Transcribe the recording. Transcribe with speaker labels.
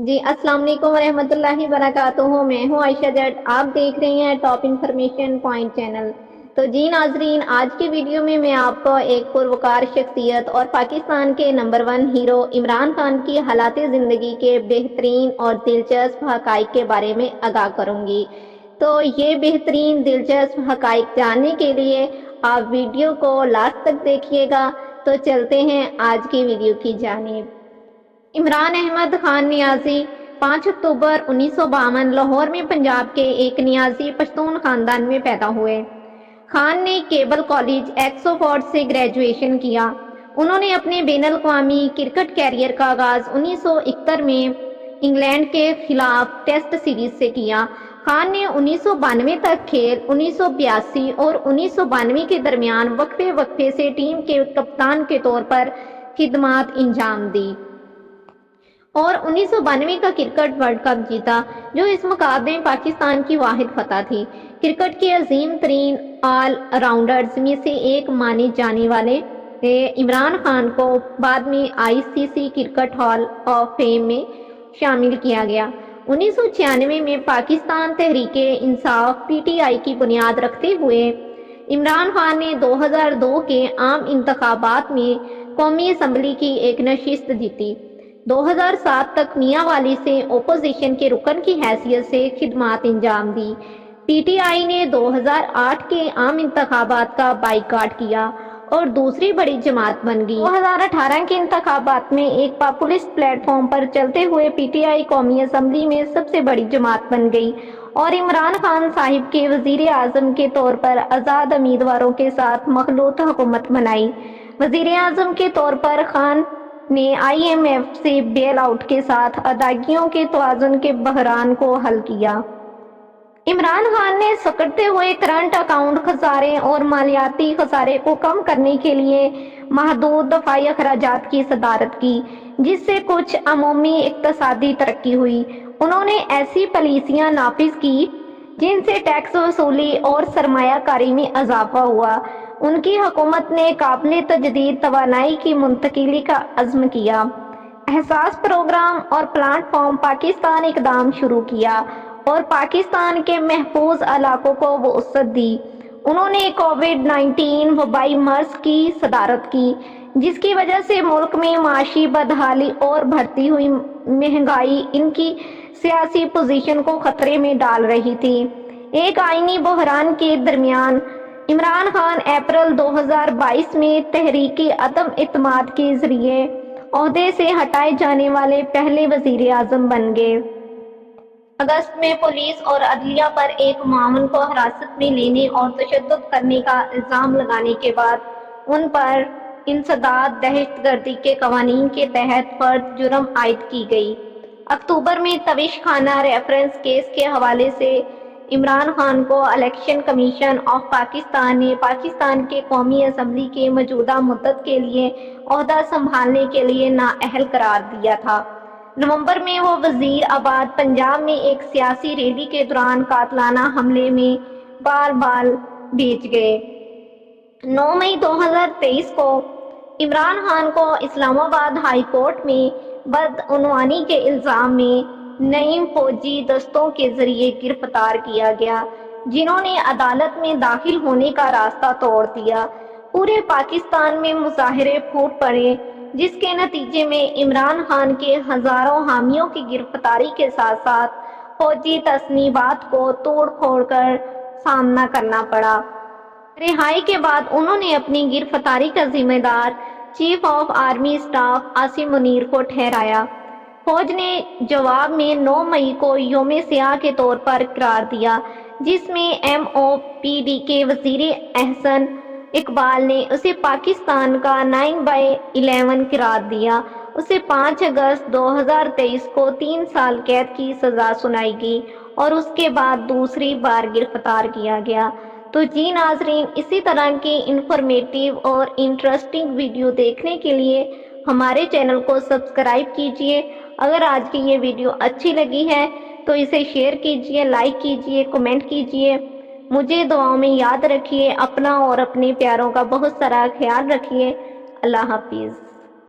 Speaker 1: جی السلام علیکم ورحمۃ اللہ وبرکاتہ۔ میں ہوں عائشہ جٹ، آپ دیکھ رہے ہیں ٹاپ انفارمیشن پوائنٹ چینل۔ تو جی ناظرین، آج کی ویڈیو میں آپ کو ایک پروکار شخصیت اور پاکستان کے نمبر 1 ہیرو عمران خان کی حالات زندگی کے بہترین اور دلچسپ حقائق کے بارے میں آگاہ کروں گی۔ تو یہ بہترین دلچسپ حقائق جاننے کے لیے آپ ویڈیو کو لاسٹ تک دیکھیے گا۔ تو چلتے ہیں آج کی ویڈیو کی جانب۔ عمران احمد خان نیازی 5 اکتوبر 1952 لاہور میں پنجاب کے ایک نیازی پشتون خاندان میں پیدا ہوئے۔ خان نے کیبل کالج ایکسفورڈ سے گریجویشن کیا۔ انہوں نے اپنے بین الاقوامی کرکٹ کیریئر کا آغاز 1971 میں انگلینڈ کے خلاف ٹیسٹ سیریز سے کیا۔ خان نے 1992 تک کھیل 1982 اور 1992 کے درمیان وقفے وقفے سے ٹیم کے کپتان کے طور پر خدمات انجام دی اور 1992 کا کرکٹ ورلڈ کپ جیتا، جو اس مقابلے میں پاکستان کی واحد فتح تھی۔ کرکٹ کے عظیم ترین آل راؤنڈرز میں سے ایک مانے جانے والے عمران خان کو بعد میں ICC cricket hall of fame میں شامل کیا گیا۔ 1996 میں پاکستان تحریک انصاف PTI کی بنیاد رکھتے ہوئے عمران خان نے 2002 کے عام انتخابات میں قومی اسمبلی کی ایک نشست جیتی۔ 2007 تک میاں والی سے اپوزیشن کے رکن کی حیثیت سے خدمات انجام دی۔ PTI نے 2008 کے عام انتخابات کا بائیکاٹ کیا اور دوسری بڑی جماعت بن گئی۔ 2018 کے انتخابات میں ایک پاپولسٹ پلیٹ فارم پر چلتے ہوئے PTI قومی اسمبلی میں سب سے بڑی جماعت بن گئی اور عمران خان صاحب کے وزیر اعظم کے طور پر آزاد امیدواروں کے ساتھ مخلوط حکومت بنائی۔ وزیر اعظم کے طور پر خان نے IMF سے بیل آؤٹ کے ساتھ ادائیگیوں کے توازن کے بحران کو حل کیا۔ عمران خان نے سکڑتے ہوئے کرنٹ اکاؤنٹ خسارے اور مالیاتی خسارے کو کم کرنے کے لیے محدود دفاعی اخراجات کی صدارت کی، جس سے کچھ عمومی اقتصادی ترقی ہوئی۔ انہوں نے ایسی پالیسیاں نافذ کی جن سے ٹیکس وصولی اور سرمایہ کاری میں اضافہ ہوا۔ ان کی حکومت نے قابل تجدید توانائی کی منتقلی کا عزم کیا، حساس پروگرام اور پلیٹ فارم پاکستان اقدام شروع کیا اور پاکستان کے محفوظ علاقوں کو وسعت دی۔ انہوں نے کووڈ-19 وبائی مرض کی صدارت کی، جس کی وجہ سے ملک میں معاشی بدحالی اور بڑھتی ہوئی مہنگائی ان کی سیاسی پوزیشن کو خطرے میں ڈال رہی تھی۔ ایک آئینی بحران کے درمیان عمران خان اپریل 2022 میں تحریک عدم اعتماد کے ذریعے عہدے سے ہٹائے جانے والے پہلے وزیر اعظم بن گئے۔ اگست میں پولیس اور عدلیہ پر ایک معاون کو حراست میں لینے اور تشدد کرنے کا الزام لگانے کے بعد ان پر انسداد دہشت گردی کے قوانین کے تحت فرد جرم عائد کی گئی۔ اکتوبر میں تفتیش خانہ ریفرنس کیس کے حوالے سے عمران خان کو الیکشن کمیشن آف پاکستان نے پاکستان کے قومی اسمبلی کے موجودہ مدت کے لیے عہدہ سنبھالنے کے لیے نااہل قرار دیا تھا۔ نومبر میں وہ وزیر آباد پنجاب میں ایک سیاسی ریلی کے دوران قاتلانہ حملے میں بال بال بھیج گئے۔ 9 مئی 2023 کو عمران خان کو اسلام آباد ہائی کورٹ میں بدعنوانی کے الزام میں نئی فوجی دستوں کے ذریعے گرفتار کیا گیا، جنہوں نے عدالت میں داخل ہونے کا راستہ توڑ دیا۔ پورے پاکستان میں مظاہرے پھوٹ پڑے، جس کے نتیجے میں عمران خان کے ہزاروں حامیوں کی گرفتاری کے ساتھ ساتھ فوجی تصنیفات کو توڑ پھوڑ کر سامنا کرنا پڑا۔ رہائی کے بعد انہوں نے اپنی گرفتاری کا ذمہ دار chief of army staff Asim Munir کو ٹھہرایا۔ فوج نے جواب میں 9 مئی کو یوم سیاہ کے طور پر قرار دیا، جس میں MOPD کے وزیر احسن اقبال نے اسے پاکستان کا 9/11 قرار دیا۔ اسے 5 اگست 2023 کو 3 سال قید کی سزا سنائی گئی اور اس کے بعد دوسری بار گرفتار کیا گیا۔ تو جی ناظرین، اسی طرح کی انفارمیٹیو اور انٹرسٹنگ ویڈیو دیکھنے کے لیے ہمارے چینل کو سبسکرائب کیجئے۔ اگر آج کی یہ ویڈیو اچھی لگی ہے تو اسے شیئر کیجئے، لائک کیجئے، کمنٹ کیجئے۔ مجھے دعاؤں میں یاد رکھیے، اپنا اور اپنے پیاروں کا بہت سارا خیال رکھیے۔ اللہ حافظ۔